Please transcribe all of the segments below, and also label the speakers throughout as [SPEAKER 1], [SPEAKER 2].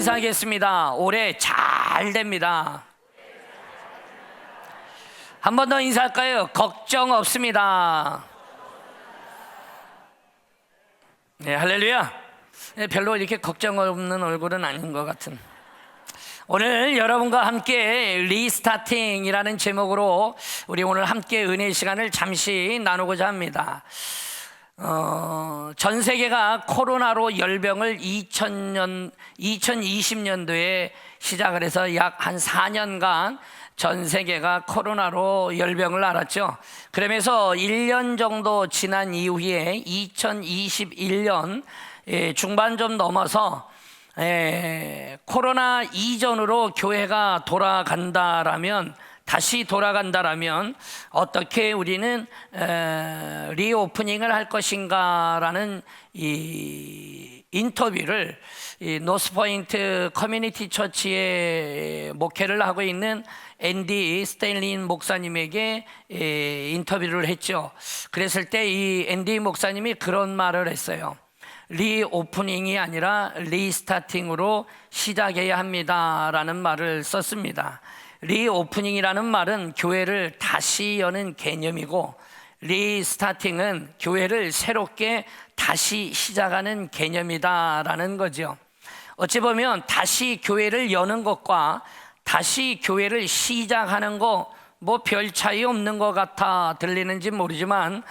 [SPEAKER 1] 인사하겠습니다. 올해 잘 됩니다. 한 번 더 인사할까요? 걱정 없습니다. 네, 할렐루야. 네, 별로 이렇게 걱정 없는 얼굴은 아닌 것 같은. 오늘 여러분과 함께 리스타팅이라는 제목으로 우리 오늘 함께 은혜의 시간을 잠시 나누고자 합니다. 전 세계가 코로나로 열병을 2020년도에 시작을 해서 약 한 4년간 전 세계가 코로나로 열병을 앓았죠. 그러면서 1년 정도 지난 이후에 2021년 중반 좀 넘어서 코로나 이전으로 교회가 다시 돌아간다라면 어떻게 우리는 리오프닝을 할 것인가라는 이 인터뷰를 노스포인트 커뮤니티 처치에 목회를 하고 있는 앤디 스테일린 목사님에게 인터뷰를 했죠. 그랬을 때 이 앤디 목사님이 그런 말을 했어요. 리오프닝이 아니라 리스타팅으로 시작해야 합니다라는 말을 썼습니다. 리오프닝이라는 말은 교회를 다시 여는 개념이고, 리스타팅은 교회를 새롭게 다시 시작하는 개념이다라는 거죠. 어찌 보면 다시 교회를 여는 것과 다시 교회를 시작하는 거 뭐 별 차이 없는 것 같아 들리는지 모르지만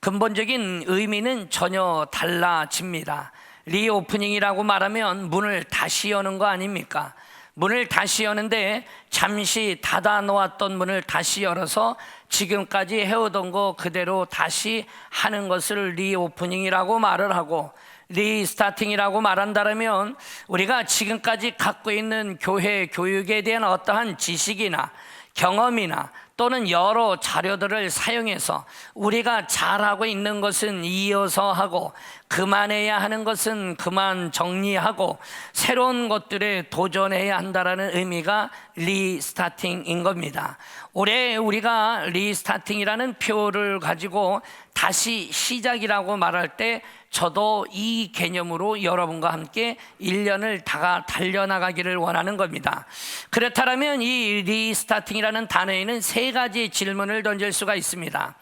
[SPEAKER 1] 근본적인 의미는 전혀 달라집니다. 리오프닝이라고 말하면 문을 다시 여는 거 아닙니까? 문을 다시 여는데 잠시 닫아 놓았던 문을 다시 열어서 지금까지 해오던 거 그대로 다시 하는 것을 리오프닝이라고 말을 하고, 리스타팅이라고 말한다면 우리가 지금까지 갖고 있는 교회 교육에 대한 어떠한 지식이나 경험이나 또는 여러 자료들을 사용해서 우리가 잘하고 있는 것은 이어서 하고, 그만해야 하는 것은 그만 정리하고 새로운 것들에 도전해야 한다는 의미가 리스타팅인 겁니다. 올해 우리가 리스타팅이라는 표를 가지고 다시 시작이라고 말할 때 저도 이 개념으로 여러분과 함께 1년을 다 달려나가기를 원하는 겁니다. 그렇다면 이 리스타팅이라는 단어에는 세 가지 질문을 던질 수가 있습니다.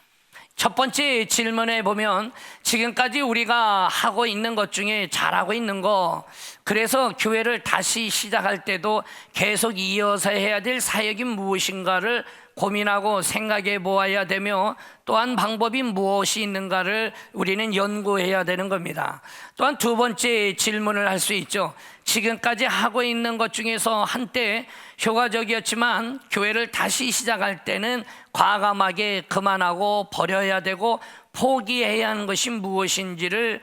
[SPEAKER 1] 첫 번째 질문에 보면 지금까지 우리가 하고 있는 것 중에 잘하고 있는 거, 그래서 교회를 다시 시작할 때도 계속 이어서 해야 될 사역이 무엇인가를 고민하고 생각해 보아야 되며, 또한 방법이 무엇이 있는가를 우리는 연구해야 되는 겁니다. 또한 두 번째 질문을 할 수 있죠. 지금까지 하고 있는 것 중에서 한때 효과적이었지만 교회를 다시 시작할 때는 과감하게 그만하고 버려야 되고 포기해야 하는 것이 무엇인지를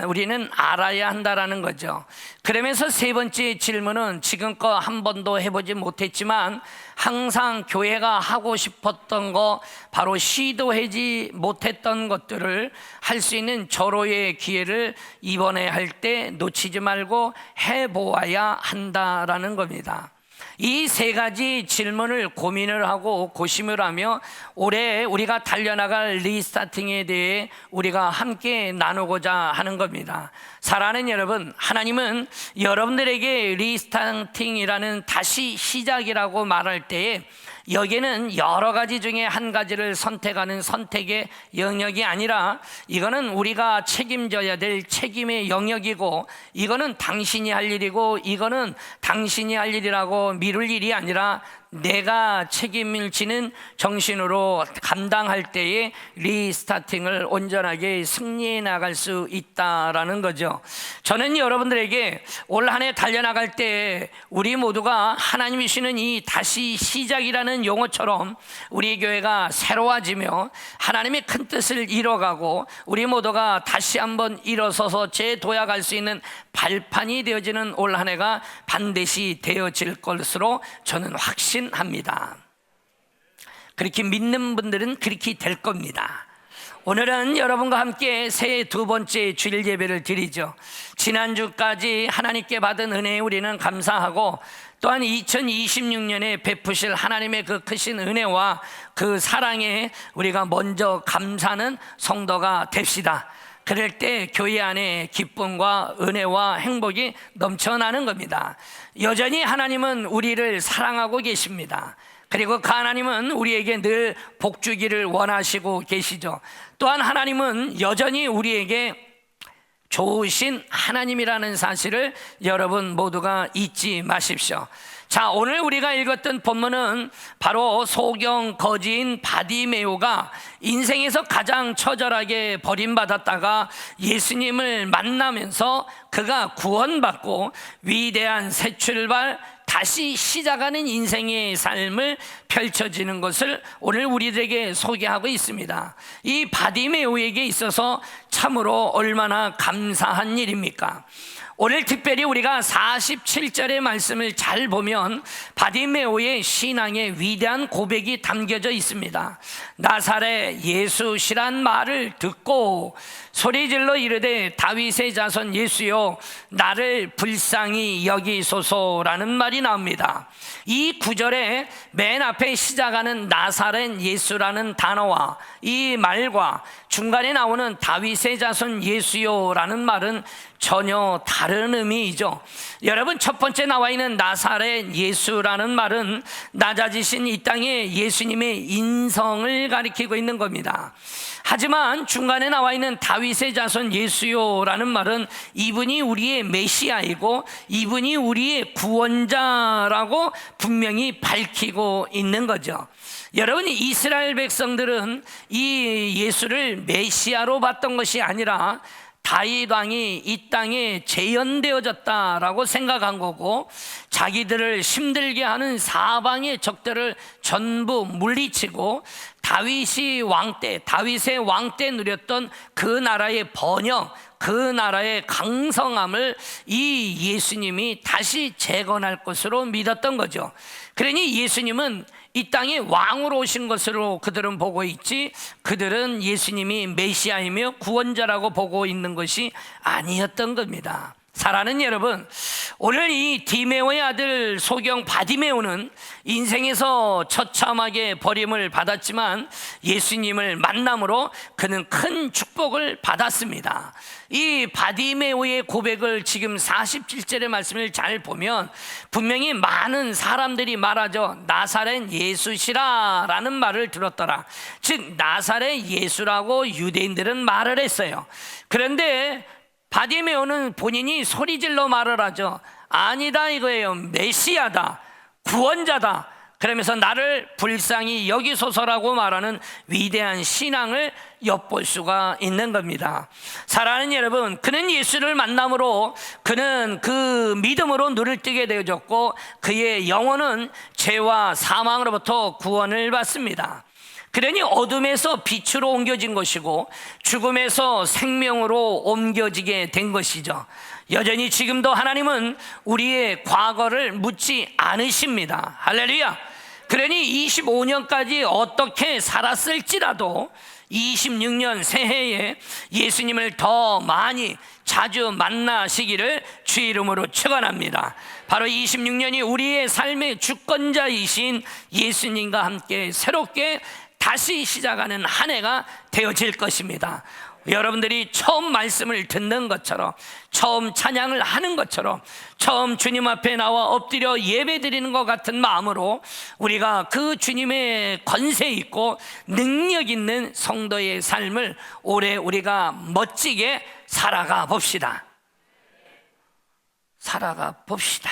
[SPEAKER 1] 우리는 알아야 한다라는 거죠. 그러면서 세 번째 질문은 지금껏 한 번도 해보지 못했지만 항상 교회가 하고 싶었던 거, 바로 시도하지 못했던 것들을 할 수 있는 절호의 기회를 이번에 할 때 놓치지 말고 해보아야 한다라는 겁니다. 이 세 가지 질문을 고민을 하고 고심을 하며 올해 우리가 달려나갈 리스타팅에 대해 우리가 함께 나누고자 하는 겁니다. 사랑하는 여러분, 하나님은 여러분들에게 리스타팅이라는 다시 시작이라고 말할 때에 여기에는 여러 가지 중에 한 가지를 선택하는 선택의 영역이 아니라, 이거는 우리가 책임져야 될 책임의 영역이고, 이거는 당신이 할 일이고, 이거는 당신이 할 일이라고 미룰 일이 아니라 내가 책임을 지는 정신으로 감당할 때에 리스타팅을 온전하게 승리해 나갈 수 있다라는 거죠. 저는 여러분들에게 올 한 해 달려나갈 때 우리 모두가 하나님이 주시는 이 다시 시작이라는 용어처럼 우리 교회가 새로워지며 하나님의 큰 뜻을 이뤄가고 우리 모두가 다시 한번 일어서서 재도약할 수 있는 발판이 되어지는 올 한 해가 반드시 되어질 것으로 저는 확신합니다. 그렇게 믿는 분들은 그렇게 될 겁니다. 오늘은 여러분과 함께 새해 두 번째 주일 예배를 드리죠. 지난주까지 하나님께 받은 은혜에 우리는 감사하고, 또한 2026년에 베푸실 하나님의 그 크신 은혜와 그 사랑에 우리가 먼저 감사하는 성도가 됩시다. 그럴 때 교회 안에 기쁨과 은혜와 행복이 넘쳐나는 겁니다. 여전히 하나님은 우리를 사랑하고 계십니다. 그리고 그 하나님은 우리에게 늘 복주기를 원하시고 계시죠. 또한 하나님은 여전히 우리에게 좋으신 하나님이라는 사실을 여러분 모두가 잊지 마십시오. 자, 오늘 우리가 읽었던 본문은 바로 소경 거지인 바디메오가 인생에서 가장 처절하게 버림받았다가 예수님을 만나면서 그가 구원받고 위대한 새 출발, 다시 시작하는 인생의 삶을 펼쳐지는 것을 오늘 우리들에게 소개하고 있습니다. 이 바디메오에게 있어서 참으로 얼마나 감사한 일입니까? 오늘 특별히 우리가 47절의 말씀을 잘 보면 바디메오의 신앙의 위대한 고백이 담겨져 있습니다. 나사렛 예수시란 말을 듣고 소리질러 이르되 다윗의 자손 예수여 나를 불쌍히 여기소서라는 말이 나옵니다. 이 구절에 맨 앞에 시작하는 나사렛 예수라는 단어와 이 말과 중간에 나오는 다윗의 자손 예수여라는 말은 전혀 다른 의미이죠. 여러분, 첫 번째 나와 있는 나사렛 예수라는 말은 낮아지신 이 땅에 예수님의 인성을 가리키고 있는 겁니다. 하지만 중간에 나와 있는 다윗의 자손 예수요라는 말은 이분이 우리의 메시아이고 이분이 우리의 구원자라고 분명히 밝히고 있는 거죠. 여러분, 이스라엘 백성들은 이 예수를 메시아로 봤던 것이 아니라 다윗 왕이 이 땅에 재현되어졌다라고 생각한 거고, 자기들을 힘들게 하는 사방의 적들을 전부 물리치고 다윗의 왕 때 누렸던 그 나라의 번영, 그 나라의 강성함을 이 예수님이 다시 재건할 것으로 믿었던 거죠. 그러니 예수님은 이 땅에 왕으로 오신 것으로 그들은 보고 있지, 그들은 예수님이 메시아이며 구원자라고 보고 있는 것이 아니었던 겁니다. 사랑하는 여러분, 오늘 이 디메오의 아들 소경 바디메오는 인생에서 처참하게 버림을 받았지만 예수님을 만남으로 그는 큰 축복을 받았습니다. 이 바디메오의 고백을 지금 47절의 말씀을 잘 보면 분명히 많은 사람들이 말하죠. 나사렛 예수시라 라는 말을 들었더라. 즉 나사렛 예수라고 유대인들은 말을 했어요. 그런데 바디메오는 본인이 소리질러 말을 하죠. 아니다 이거예요. 메시아다, 구원자다. 그러면서 나를 불쌍히 여기소서라고 말하는 위대한 신앙을 엿볼 수가 있는 겁니다. 사랑하는 여러분, 그는 예수를 만남으로 그는 그 믿음으로 눈을 뜨게 되어졌고 그의 영혼은 죄와 사망으로부터 구원을 받습니다. 그러니 어둠에서 빛으로 옮겨진 것이고 죽음에서 생명으로 옮겨지게 된 것이죠. 여전히 지금도 하나님은 우리의 과거를 묻지 않으십니다. 할렐루야. 그러니 25년까지 어떻게 살았을지라도 26년 새해에 예수님을 더 많이 자주 만나시기를 주 이름으로 축원합니다. 바로 26년이 우리의 삶의 주권자이신 예수님과 함께 새롭게 다시 시작하는 한 해가 되어질 것입니다. 여러분들이 처음 말씀을 듣는 것처럼, 처음 찬양을 하는 것처럼, 처음 주님 앞에 나와 엎드려 예배 드리는 것 같은 마음으로 우리가 그 주님의 권세 있고 능력 있는 성도의 삶을 올해 우리가 멋지게 살아가 봅시다. 살아가 봅시다.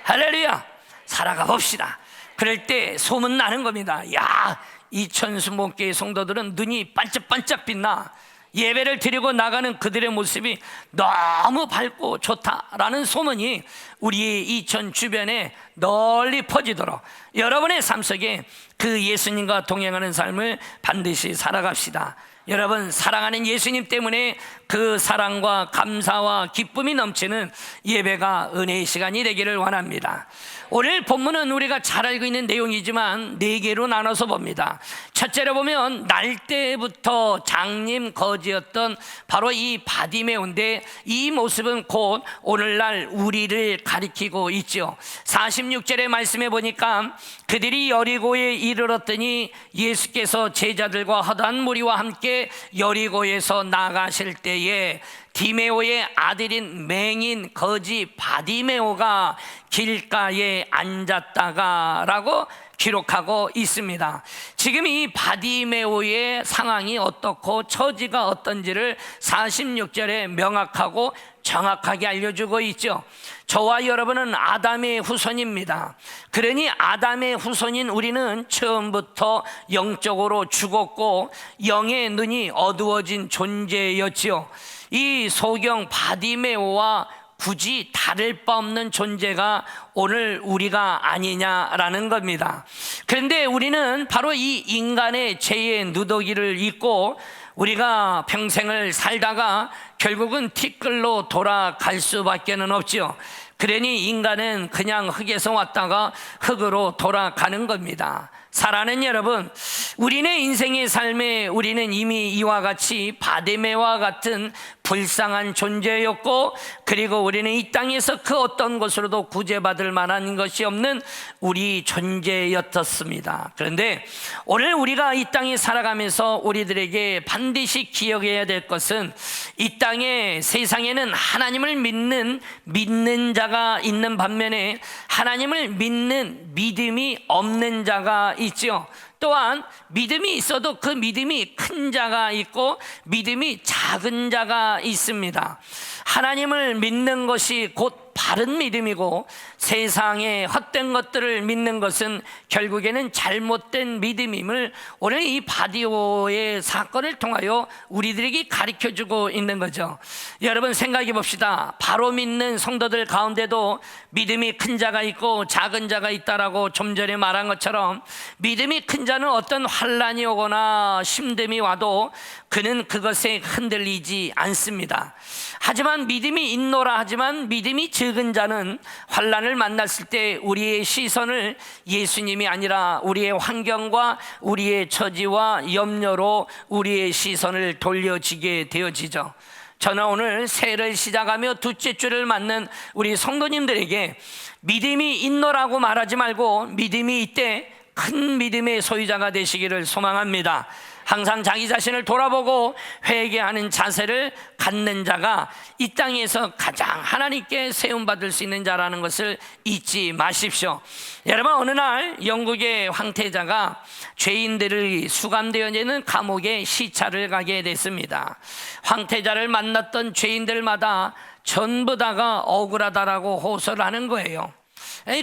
[SPEAKER 1] 할렐루야. 살아가 봅시다. 그럴 때 소문 나는 겁니다. 야, 이천수목교의 성도들은 눈이 반짝반짝 빛나. 예배를 드리고 나가는 그들의 모습이 너무 밝고 좋다라는 소문이 우리 이천 주변에 널리 퍼지도록 여러분의 삶 속에 그 예수님과 동행하는 삶을 반드시 살아갑시다. 여러분, 사랑하는 예수님 때문에 그 사랑과 감사와 기쁨이 넘치는 예배가 은혜의 시간이 되기를 원합니다. 오늘 본문은 우리가 잘 알고 있는 내용이지만 4개로 나눠서 봅니다. 첫째로 보면 날 때부터 장님 거지였던 바로 이 바디메오인데, 이 모습은 곧 오늘날 우리를 가리키고 있죠. 46절의 말씀에 보니까 그들이 여리고에 이르렀더니 예수께서 제자들과 허다한 무리와 함께 여리고에서 나가실 때에 디메오의 아들인 맹인 거지 바디메오가 길가에 앉았다가 라고 기록하고 있습니다. 지금 이 바디메오의 상황이 어떻고 처지가 어떤지를 46절에 명확하고 정확하게 알려주고 있죠. 저와 여러분은 아담의 후손입니다. 그러니 아담의 후손인 우리는 처음부터 영적으로 죽었고 영의 눈이 어두워진 존재였지요. 이 소경 바디메오와 굳이 다를 바 없는 존재가 오늘 우리가 아니냐라는 겁니다. 그런데 우리는 바로 이 인간의 죄의 누더기를 잊고 우리가 평생을 살다가 결국은 티끌로 돌아갈 수밖에는 없죠. 그러니 인간은 그냥 흙에서 왔다가 흙으로 돌아가는 겁니다. 사랑하는 여러분, 우리네 인생의 삶에 우리는 이미 이와 같이 바디메와 같은 불쌍한 존재였고, 그리고 우리는 이 땅에서 그 어떤 것으로도 구제받을 만한 것이 없는 우리 존재였었습니다. 그런데 오늘 우리가 이 땅에 살아가면서 우리들에게 반드시 기억해야 될 것은, 이 땅에 세상에는 하나님을 믿는 자가 있는 반면에 하나님을 믿는 믿음이 없는 자가 있죠. 또한 믿음이 있어도 그 믿음이 큰 자가 있고 믿음이 작은 자가 있습니다. 하나님을 믿는 것이 곧 바른 믿음이고, 세상의 헛된 것들을 믿는 것은 결국에는 잘못된 믿음임을 오늘 이 바디오의 사건을 통하여 우리들에게 가르쳐주고 있는 거죠. 여러분 생각해 봅시다. 바로 믿는 성도들 가운데도 믿음이 큰 자가 있고 작은 자가 있다라고 좀 전에 말한 것처럼, 믿음이 큰 자는 어떤 환난이 오거나 힘듦이 와도 그는 그것에 흔들리지 않습니다. 하지만 믿음이 있노라 하지만 믿음이 적은 자는 환난을 만났을 때 우리의 시선을 예수님이 아니라 우리의 환경과 우리의 처지와 염려로 우리의 시선을 돌려지게 되어지죠. 저는 오늘 새해를 시작하며 둘째 주를 맞는 우리 성도님들에게 믿음이 있노라고 말하지 말고 믿음이 있되 큰 믿음의 소유자가 되시기를 소망합니다. 항상 자기 자신을 돌아보고 회개하는 자세를 갖는 자가 이 땅에서 가장 하나님께 세움받을 수 있는 자라는 것을 잊지 마십시오. 여러분, 어느 날 영국의 황태자가 죄인들을 수감되어 있는 감옥에 시찰을 가게 됐습니다. 황태자를 만났던 죄인들마다 전부 다가 억울하다라고 호소를 하는 거예요.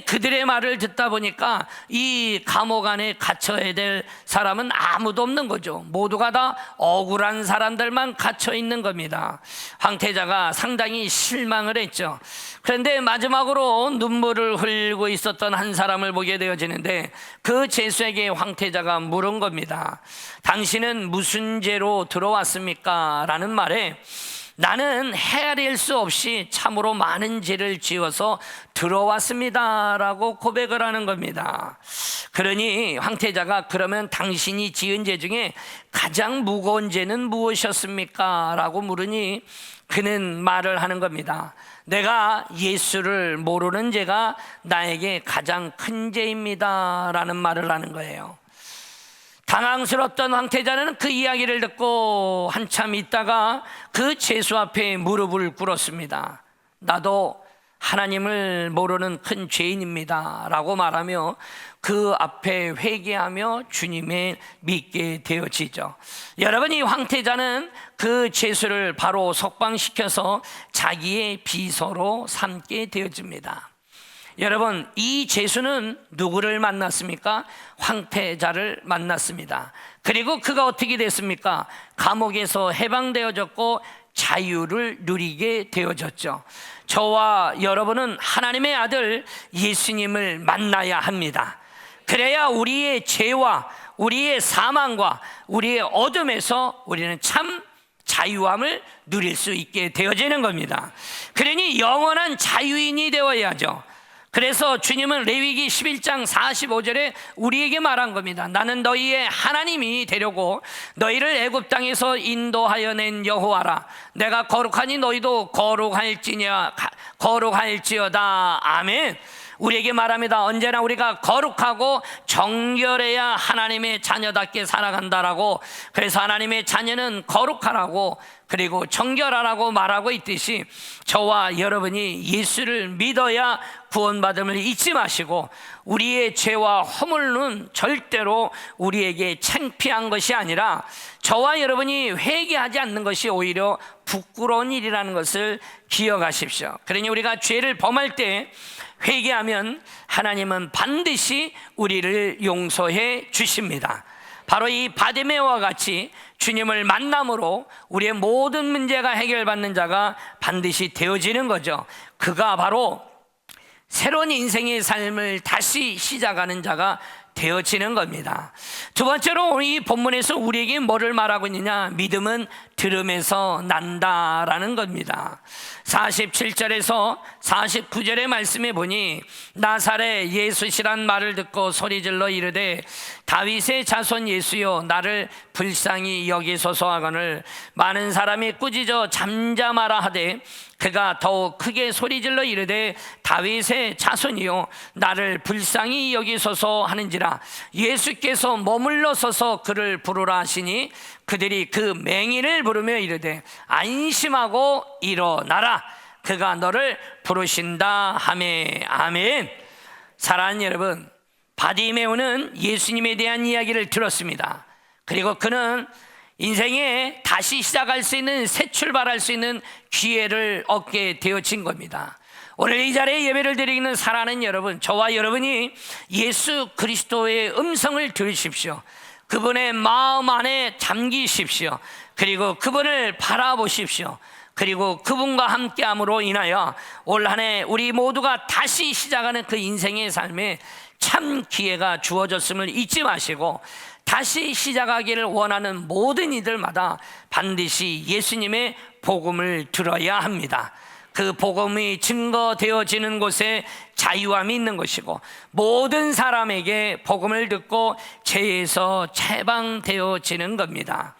[SPEAKER 1] 그들의 말을 듣다 보니까 이 감옥 안에 갇혀야 될 사람은 아무도 없는 거죠. 모두가 다 억울한 사람들만 갇혀 있는 겁니다. 황태자가 상당히 실망을 했죠. 그런데 마지막으로 눈물을 흘리고 있었던 한 사람을 보게 되어지는데, 그 죄수에게 황태자가 물은 겁니다. 당신은 무슨 죄로 들어왔습니까? 라는 말에, 나는 헤아릴 수 없이 참으로 많은 죄를 지어서 들어왔습니다 라고 고백을 하는 겁니다. 그러니 황태자가, 그러면 당신이 지은 죄 중에 가장 무거운 죄는 무엇이었습니까? 라고 물으니 그는 말을 하는 겁니다. 내가 예수를 모르는 죄가 나에게 가장 큰 죄입니다 라는 말을 하는 거예요. 당황스럽던 황태자는 그 이야기를 듣고 한참 있다가 그 죄수 앞에 무릎을 꿇었습니다. 나도 하나님을 모르는 큰 죄인입니다 라고 말하며 그 앞에 회개하며 주님을 믿게 되어지죠. 여러분, 이 황태자는 그 죄수를 바로 석방시켜서 자기의 비서로 삼게 되어집니다. 여러분, 이 죄수는 누구를 만났습니까? 황태자를 만났습니다. 그리고 그가 어떻게 됐습니까? 감옥에서 해방되어졌고 자유를 누리게 되어졌죠. 저와 여러분은 하나님의 아들 예수님을 만나야 합니다. 그래야 우리의 죄와 우리의 사망과 우리의 어둠에서 우리는 참 자유함을 누릴 수 있게 되어지는 겁니다. 그러니 영원한 자유인이 되어야죠. 그래서 주님은 레위기 11장 45절에 우리에게 말한 겁니다. 나는 너희의 하나님이 되려고 너희를 애굽 땅에서 인도하여 낸 여호와라. 내가 거룩하니 너희도 거룩할지어다. 아멘. 우리에게 말합니다. 언제나 우리가 거룩하고 정결해야 하나님의 자녀답게 살아간다라고. 그래서 하나님의 자녀는 거룩하라고 그리고 정결하라고 말하고 있듯이 저와 여러분이 예수를 믿어야 구원받음을 잊지 마시고 우리의 죄와 허물은 절대로 우리에게 창피한 것이 아니라 저와 여러분이 회개하지 않는 것이 오히려 부끄러운 일이라는 것을 기억하십시오. 그러니 우리가 죄를 범할 때 회개하면 하나님은 반드시 우리를 용서해 주십니다. 바로 이 바디메오와 같이 주님을 만남으로 우리의 모든 문제가 해결받는 자가 반드시 되어지는 거죠. 그가 바로 새로운 인생의 삶을 다시 시작하는 자가 되어지는 겁니다. 두 번째로 이 본문에서 우리에게 뭐를 말하고 있느냐? 믿음은 들음에서 난다라는 겁니다. 47절에서 49절의 말씀에 보니 나사렛 예수시란 말을 듣고 소리질러 이르되 다윗의 자손 예수여 나를 불쌍히 여기소서 하거늘 많은 사람이 꾸짖어 잠잠하라 하되 그가 더욱 크게 소리질러 이르되 다윗의 자손이요 나를 불쌍히 여기소서 하는지라. 예수께서 머물러 서서 그를 부르라 하시니 그들이 그 맹인을 부르며 이르되 안심하고 일어나라 그가 너를 부르신다 하매. 아멘. 사랑하는 여러분, 바디메오는 예수님에 대한 이야기를 들었습니다. 그리고 그는 인생에 다시 시작할 수 있는, 새 출발할 수 있는 기회를 얻게 되어진 겁니다. 오늘 이 자리에 예배를 드리는 사랑하는 여러분, 저와 여러분이 예수 그리스도의 음성을 들으십시오. 그분의 마음 안에 잠기십시오. 그리고 그분을 바라보십시오. 그리고 그분과 함께함으로 인하여 올 한 해 우리 모두가 다시 시작하는 그 인생의 삶에 참 기회가 주어졌음을 잊지 마시고 다시 시작하기를 원하는 모든 이들마다 반드시 예수님의 복음을 들어야 합니다. 그 복음이 증거되어지는 곳에 자유함이 있는 것이고 모든 사람에게 복음을 듣고 죄에서 해방되어지는 겁니다.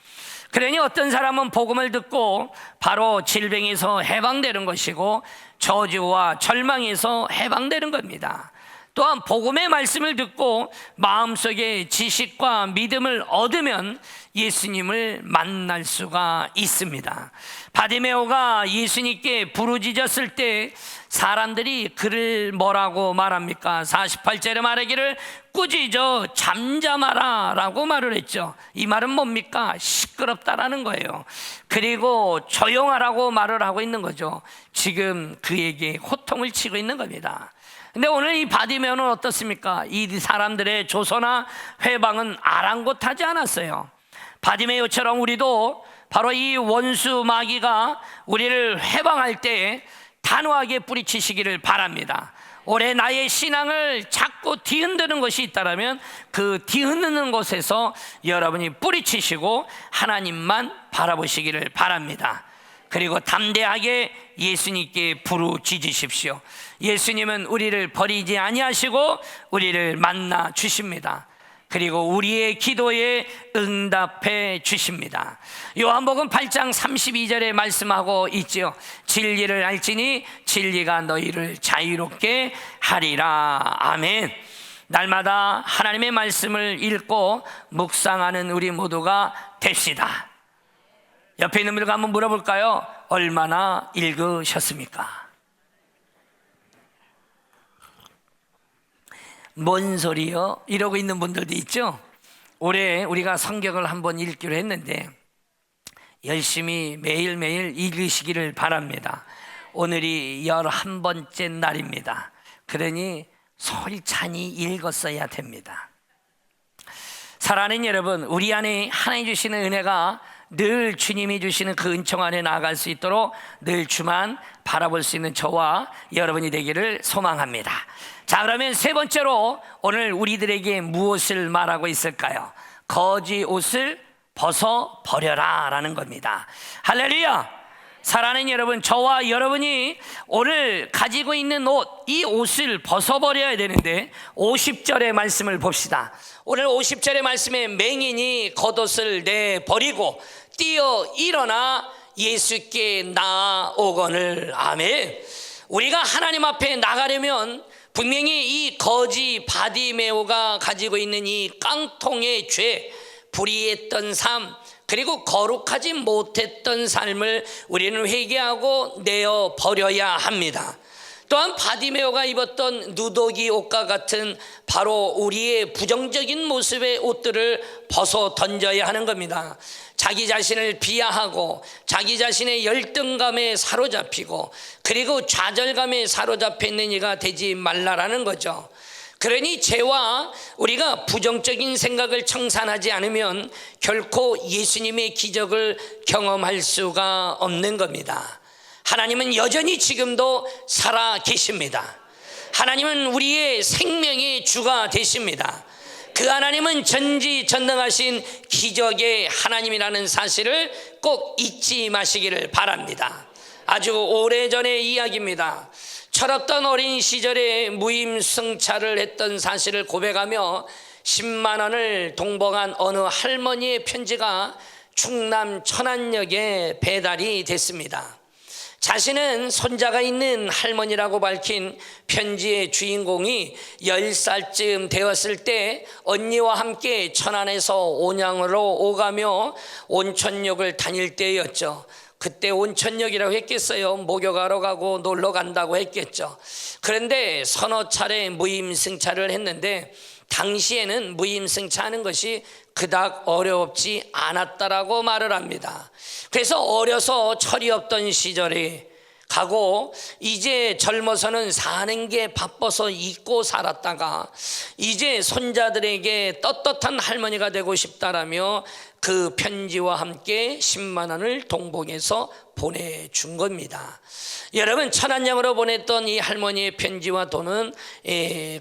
[SPEAKER 1] 그러니 어떤 사람은 복음을 듣고 바로 질병에서 해방되는 것이고 저주와 절망에서 해방되는 겁니다. 또한 복음의 말씀을 듣고 마음속에 지식과 믿음을 얻으면 예수님을 만날 수가 있습니다. 바디메오가 예수님께 부르짖었을 때 사람들이 그를 뭐라고 말합니까? 48절에 말하기를 꾸짖어 잠잠하라 라고 말을 했죠. 이 말은 뭡니까? 시끄럽다라는 거예요. 그리고 조용하라고 말을 하고 있는 거죠. 지금 그에게 호통을 치고 있는 겁니다. 근데 오늘 이 바디메오는 어떻습니까? 이 사람들의 조소나 회방은 아랑곳하지 않았어요. 바디메오처럼 우리도 바로 이 원수 마귀가 우리를 회방할 때 단호하게 뿌리치시기를 바랍니다. 올해 나의 신앙을 자꾸 뒤흔드는 것이 있다면 그 뒤흔드는 곳에서 여러분이 뿌리치시고 하나님만 바라보시기를 바랍니다. 그리고 담대하게 예수님께 부르짖으십시오. 예수님은 우리를 버리지 아니하시고 우리를 만나 주십니다. 그리고 우리의 기도에 응답해 주십니다. 요한복음 8장 32절에 말씀하고 있지요. 진리를 알지니 진리가 너희를 자유롭게 하리라. 아멘. 날마다 하나님의 말씀을 읽고 묵상하는 우리 모두가 됩시다. 옆에 있는 분들과 한번 물어볼까요? 얼마나 읽으셨습니까? 뭔 소리요? 이러고 있는 분들도 있죠? 올해 우리가 성경을 한번 읽기로 했는데 열심히 매일매일 읽으시기를 바랍니다. 오늘이 11번째 날입니다. 그러니 솔찬히 읽었어야 됩니다. 사랑하는 여러분, 우리 안에 하나님 주시는 은혜가 늘 주님이 주시는 그 은총 안에 나아갈 수 있도록 늘 주만 바라볼 수 있는 저와 여러분이 되기를 소망합니다. 자, 그러면 세 번째로 오늘 우리들에게 무엇을 말하고 있을까요? 거지 옷을 벗어 버려라 라는 겁니다. 할렐루야. 사랑하는 여러분, 저와 여러분이 오늘 가지고 있는 옷, 이 옷을 벗어버려야 되는데 50절의 말씀을 봅시다. 오늘 50절의 말씀에 맹인이 겉옷을 내버리고 뛰어 일어나 예수께 나아오거늘. 아멘. 우리가 하나님 앞에 나가려면 분명히 이 거지 바디메오가 가지고 있는 이 깡통의 죄, 불의했던 삶, 그리고 거룩하지 못했던 삶을 우리는 회개하고 내어 버려야 합니다. 또한 바디메오가 입었던 누더기 옷과 같은 바로 우리의 부정적인 모습의 옷들을 벗어 던져야 하는 겁니다. 자기 자신을 비하하고 자기 자신의 열등감에 사로잡히고 그리고 좌절감에 사로잡혀 있는 이가 되지 말라라는 거죠. 그러니 죄와 우리가 부정적인 생각을 청산하지 않으면 결코 예수님의 기적을 경험할 수가 없는 겁니다. 하나님은 여전히 지금도 살아 계십니다. 하나님은 우리의 생명의 주가 되십니다. 그 하나님은 전지전능하신 기적의 하나님이라는 사실을 꼭 잊지 마시기를 바랍니다. 아주 오래전의 이야기입니다. 철없던 어린 시절에 무임승차를 했던 사실을 고백하며 10만 원을 동봉한 어느 할머니의 편지가 충남 천안역에 배달이 됐습니다. 자신은 손자가 있는 할머니라고 밝힌 편지의 주인공이 10살쯤 되었을 때 언니와 함께 천안에서 온양으로 오가며 온천역을 다닐 때였죠. 그때 온천역이라고 했겠어요. 목욕하러 가고 놀러 간다고 했겠죠. 그런데 서너 차례 무임승차를 했는데 당시에는 무임승차하는 것이 그닥 어렵지 않았다라고 말을 합니다. 그래서 어려서 철이 없던 시절에 가고 이제 젊어서는 사는 게 바빠서 잊고 살았다가 이제 손자들에게 떳떳한 할머니가 되고 싶다라며 그 편지와 함께 10만 원을 동봉해서 보내준 겁니다. 여러분, 천안역으로 보냈던 이 할머니의 편지와 돈은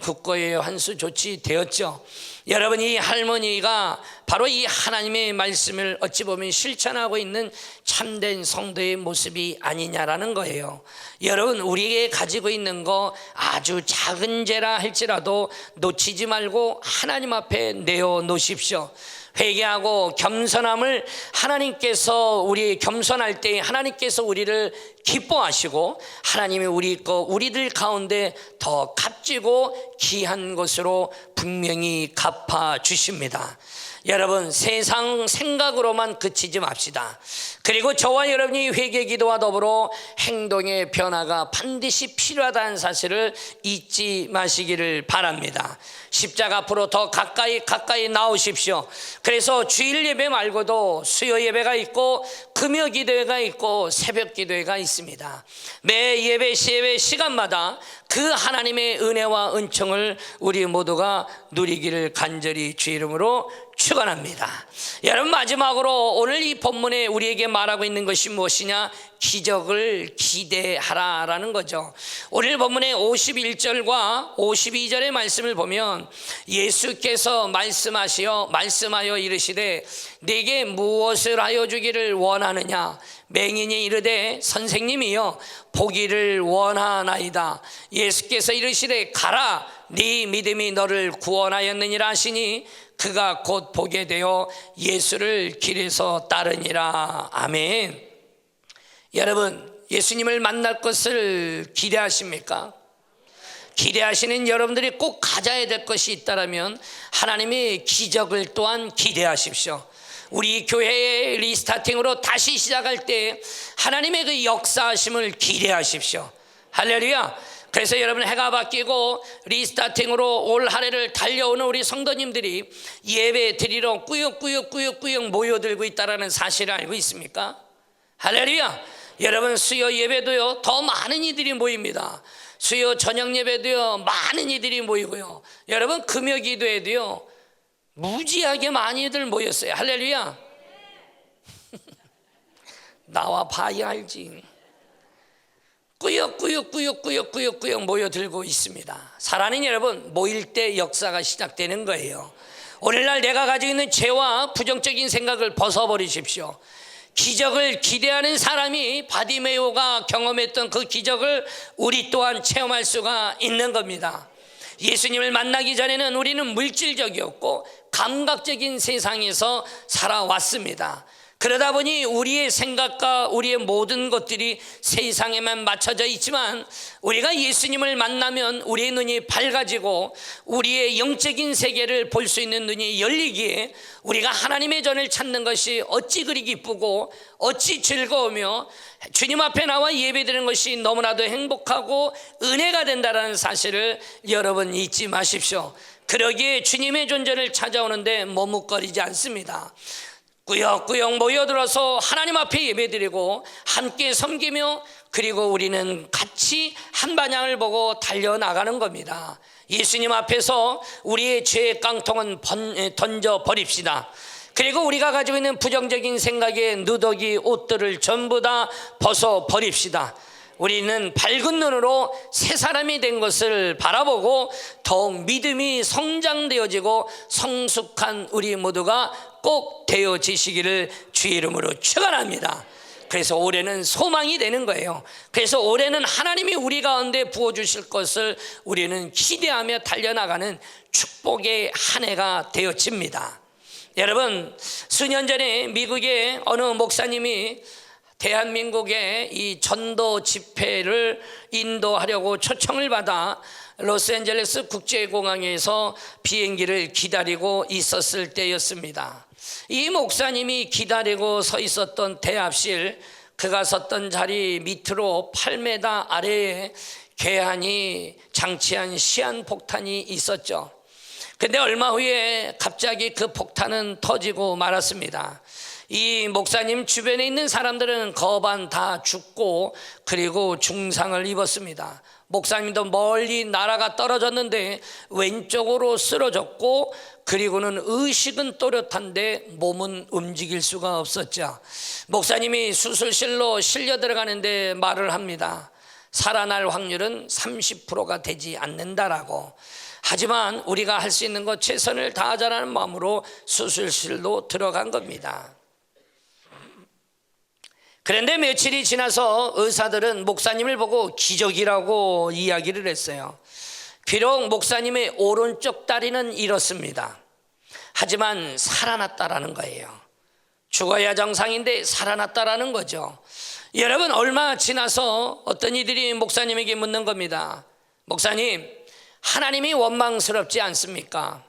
[SPEAKER 1] 국고에 환수 조치되었죠. 여러분, 이 할머니가 바로 이 하나님의 말씀을 어찌 보면 실천하고 있는 참된 성도의 모습이 아니냐라는 거예요. 여러분, 우리에게 가지고 있는 거 아주 작은 죄라 할지라도 놓치지 말고 하나님 앞에 내어 놓으십시오. 회개하고 겸손함을 하나님께서 우리 겸손할 때 하나님께서 우리를 기뻐하시고 하나님이 우리들 가운데 더 값지고 귀한 것으로 분명히 갚아 주십니다. 여러분, 세상 생각으로만 그치지 맙시다. 그리고 저와 여러분이 회개 기도와 더불어 행동의 변화가 반드시 필요하다는 사실을 잊지 마시기를 바랍니다. 십자가 앞으로 더 가까이 나오십시오. 그래서 주일 예배 말고도 수요 예배가 있고 금요 기도회가 있고 새벽 기도회가 있습니다. 매 예배 시간마다 그 하나님의 은혜와 은총을 우리 모두가 누리기를 간절히 주 이름으로 축원합니다. 여러분, 마지막으로 오늘 이 본문에 우리에게 말하고 있는 것이 무엇이냐? 기적을 기대하라라는 거죠. 오늘 본문의 51절과 52절의 말씀을 보면 예수께서 말씀하여 이르시되 네게 무엇을 하여 주기를 원하느냐? 맹인이 이르되 선생님이여 보기를 원하나이다. 예수께서 이르시되 가라, 네 믿음이 너를 구원하였느니라 하시니 그가 곧 보게 되어 예수를 길에서 따르니라. 아멘. 여러분, 예수님을 만날 것을 기대하십니까? 기대하시는 여러분들이 꼭 가져야 될 것이 있다면 하나님의 기적을 또한 기대하십시오. 우리 교회의 리스타팅으로 다시 시작할 때 하나님의 그 역사하심을 기대하십시오. 할렐루야. 그래서 여러분, 해가 바뀌고 리스타팅으로 올 한 해를 달려오는 우리 성도님들이 예배 드리러 꾸역꾸역 모여들고 있다는 사실을 알고 있습니까? 할렐루야. 여러분, 수요 예배도요 더 많은 이들이 모입니다. 수요 저녁 예배도요 많은 이들이 모이고요. 여러분, 금요 기도에도요 무지하게 많이들 모였어요. 할렐루야. 나와 봐야 알지. 꾸역꾸역 모여들고 있습니다. 사랑하는 여러분, 모일 때 역사가 시작되는 거예요. 오늘날 내가 가지고 있는 죄와 부정적인 생각을 벗어버리십시오. 기적을 기대하는 사람이 바디메오가 경험했던 그 기적을 우리 또한 체험할 수가 있는 겁니다. 예수님을 만나기 전에는 우리는 물질적이었고 감각적인 세상에서 살아왔습니다. 그러다 보니 우리의 생각과 우리의 모든 것들이 세상에만 맞춰져 있지만, 우리가 예수님을 만나면 우리의 눈이 밝아지고 우리의 영적인 세계를 볼 수 있는 눈이 열리기에 우리가 하나님의 전을 찾는 것이 어찌 그리 기쁘고 어찌 즐거우며 주님 앞에 나와 예배드리는 것이 너무나도 행복하고 은혜가 된다는 사실을 여러분 잊지 마십시오. 그러기에 주님의 존재를 찾아오는데 머뭇거리지 않습니다. 꾸역꾸역 모여들어서 하나님 앞에 예배드리고 함께 섬기며, 그리고 우리는 같이 한 방향을 보고 달려나가는 겁니다. 예수님 앞에서 우리의 죄의 깡통은 던져버립시다. 그리고 우리가 가지고 있는 부정적인 생각에 누더기 옷들을 전부 다 벗어버립시다. 우리는 밝은 눈으로 새 사람이 된 것을 바라보고 더욱 믿음이 성장되어지고 성숙한 우리 모두가 꼭 되어지시기를 주의 이름으로 축원합니다. 그래서 올해는 소망이 되는 거예요. 그래서 올해는 하나님이 우리 가운데 부어주실 것을 우리는 기대하며 달려나가는 축복의 한 해가 되어집니다. 여러분, 수년 전에 미국의 어느 목사님이 대한민국의 이 전도 집회를 인도하려고 초청을 받아 로스앤젤레스 국제공항에서 비행기를 기다리고 있었을 때였습니다. 이 목사님이 기다리고 서 있었던 대합실, 그가 섰던 자리 밑으로 8m 아래에 개한이 장치한 시한폭탄이 있었죠. 근데 얼마 후에 갑자기 그 폭탄은 터지고 말았습니다. 이 목사님 주변에 있는 사람들은 거반 다 죽고 그리고 중상을 입었습니다. 목사님도 멀리 나라가 떨어졌는데 왼쪽으로 쓰러졌고, 그리고는 의식은 또렷한데 몸은 움직일 수가 없었죠. 목사님이 수술실로 실려 들어가는데 말을 합니다. 살아날 확률은 30%가 되지 않는다라고. 하지만 우리가 할 수 있는 것 최선을 다하자라는 마음으로 수술실로 들어간 겁니다. 그런데 며칠이 지나서 의사들은 목사님을 보고 기적이라고 이야기를 했어요. 비록 목사님의 오른쪽 다리는 잃었습니다. 하지만 살아났다라는 거예요. 죽어야 정상인데 살아났다라는 거죠. 여러분, 얼마 지나서 어떤 이들이 목사님에게 묻는 겁니다. 목사님, 하나님이 원망스럽지 않습니까?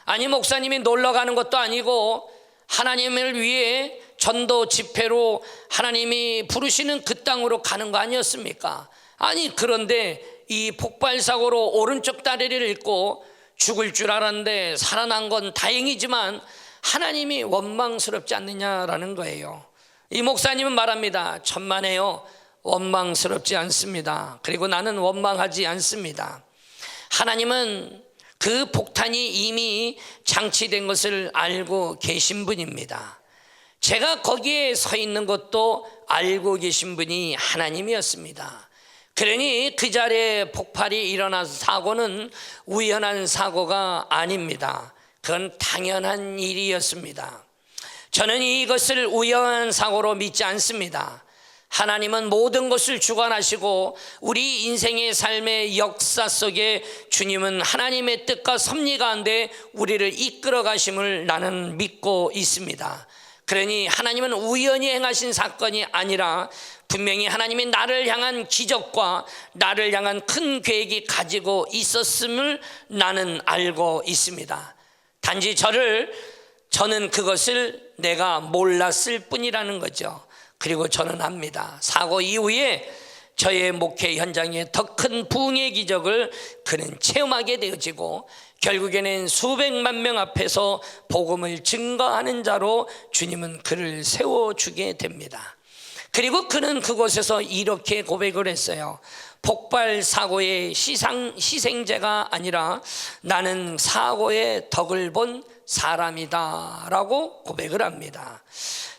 [SPEAKER 1] 아니, 목사님이 놀러 가는 것도 아니고 하나님을 위해 전도 집회로 하나님이 부르시는 그 땅으로 가는 거 아니었습니까? 아니, 그런데 이 폭발사고로 오른쪽 다리를 잃고 죽을 줄 알았는데 살아난 건 다행이지만 하나님이 원망스럽지 않느냐라는 거예요. 이 목사님은 말합니다. 천만에요, 원망스럽지 않습니다. 그리고 나는 원망하지 않습니다. 하나님은 그 폭탄이 이미 장치된 것을 알고 계신 분입니다. 제가 거기에 서 있는 것도 알고 계신 분이 하나님이었습니다. 그러니 그 자리에 폭발이 일어나서 사고는 우연한 사고가 아닙니다. 그건 당연한 일이었습니다. 저는 이것을 우연한 사고로 믿지 않습니다. 하나님은 모든 것을 주관하시고 우리 인생의 삶의 역사 속에 주님은 하나님의 뜻과 섭리 가운데 우리를 이끌어 가심을 나는 믿고 있습니다. 그러니 하나님은 우연히 행하신 사건이 아니라 분명히 하나님이 나를 향한 기적과 나를 향한 큰 계획이 가지고 있었음을 나는 알고 있습니다. 단지 저는 그것을 내가 몰랐을 뿐이라는 거죠. 그리고 저는 압니다. 사고 이후에 저의 목회 현장에 더 큰 부흥의 기적을 그는 체험하게 되어지고, 결국에는 수백만 명 앞에서 복음을 증거하는 자로 주님은 그를 세워주게 됩니다. 그리고 그는 그곳에서 이렇게 고백을 했어요. 폭발 사고의 희생자가 아니라 나는 사고의 덕을 본 사람이다 라고 고백을 합니다.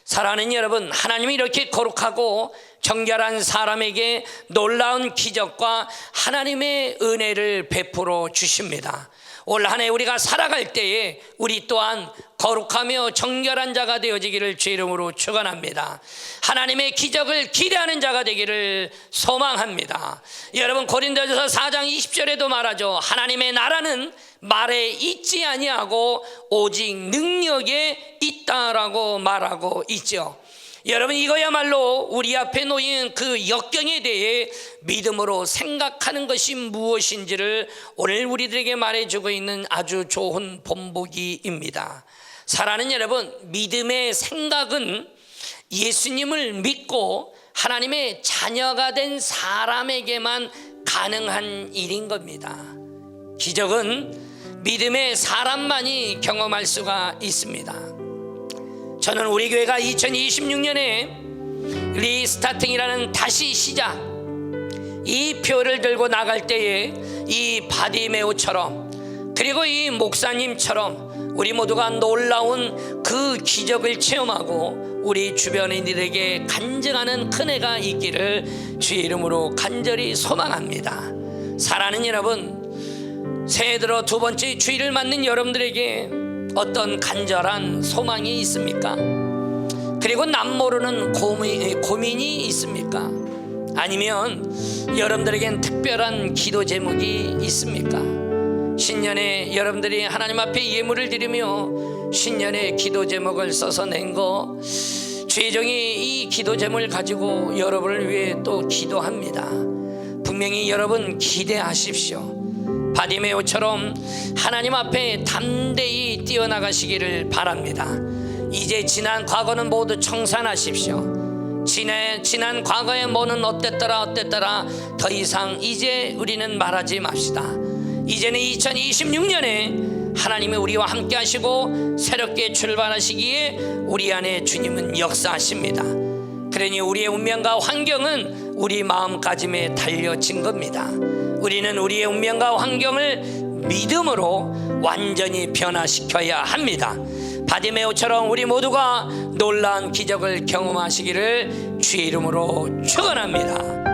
[SPEAKER 1] 사랑하는 여러분, 하나님이 이렇게 거룩하고 정결한 사람에게 놀라운 기적과 하나님의 은혜를 베풀어 주십니다. 올 한 해 우리가 살아갈 때에 우리 또한 거룩하며 정결한 자가 되어지기를 주의 이름으로 축원합니다. 하나님의 기적을 기대하는 자가 되기를 소망합니다. 여러분, 고린도전서 4장 20절에도 말하죠. 하나님의 나라는 말에 있지 아니하고 오직 능력에 있다라고 말하고 있죠. 여러분, 이거야말로 우리 앞에 놓인 그 역경에 대해 믿음으로 생각하는 것이 무엇인지를 오늘 우리들에게 말해주고 있는 아주 좋은 본보기입니다. 사랑하는 여러분, 믿음의 생각은 예수님을 믿고 하나님의 자녀가 된 사람에게만 가능한 일인 겁니다. 기적은 믿음의 사람만이 경험할 수가 있습니다. 저는 우리 교회가 2026년에 리스타팅이라는 다시 시작, 이 표를 들고 나갈 때에 이 바디메오처럼, 그리고 이 목사님처럼 우리 모두가 놀라운 그 기적을 체험하고 우리 주변인들에게 간증하는 큰 해가 있기를 주의 이름으로 간절히 소망합니다. 사랑하는 여러분, 새해 들어 두 번째 주일을 맞는 여러분들에게 어떤 간절한 소망이 있습니까? 그리고 남모르는 고민이 있습니까? 아니면 여러분들에겐 특별한 기도 제목이 있습니까? 신년에 여러분들이 하나님 앞에 예물을 드리며 신년의 기도 제목을 써서 낸 거, 주의 종이 이 기도 제목을 가지고 여러분을 위해 또 기도합니다. 분명히 여러분 기대하십시오. 바디메오처럼 하나님 앞에 담대히 뛰어나가시기를 바랍니다. 이제 지난 과거는 모두 청산하십시오. 지난 과거의 뭐는 어땠더라 더 이상 이제 우리는 말하지 맙시다. 이제는 2026년에 하나님이 우리와 함께 하시고 새롭게 출발하시기에 우리 안에 주님은 역사하십니다. 그러니 우리의 운명과 환경은 우리 마음가짐에 달려진 겁니다. 우리는 우리의 운명과 환경을 믿음으로 완전히 변화시켜야 합니다. 바디메오처럼 우리 모두가 놀라운 기적을 경험하시기를 주의 이름으로 축원합니다.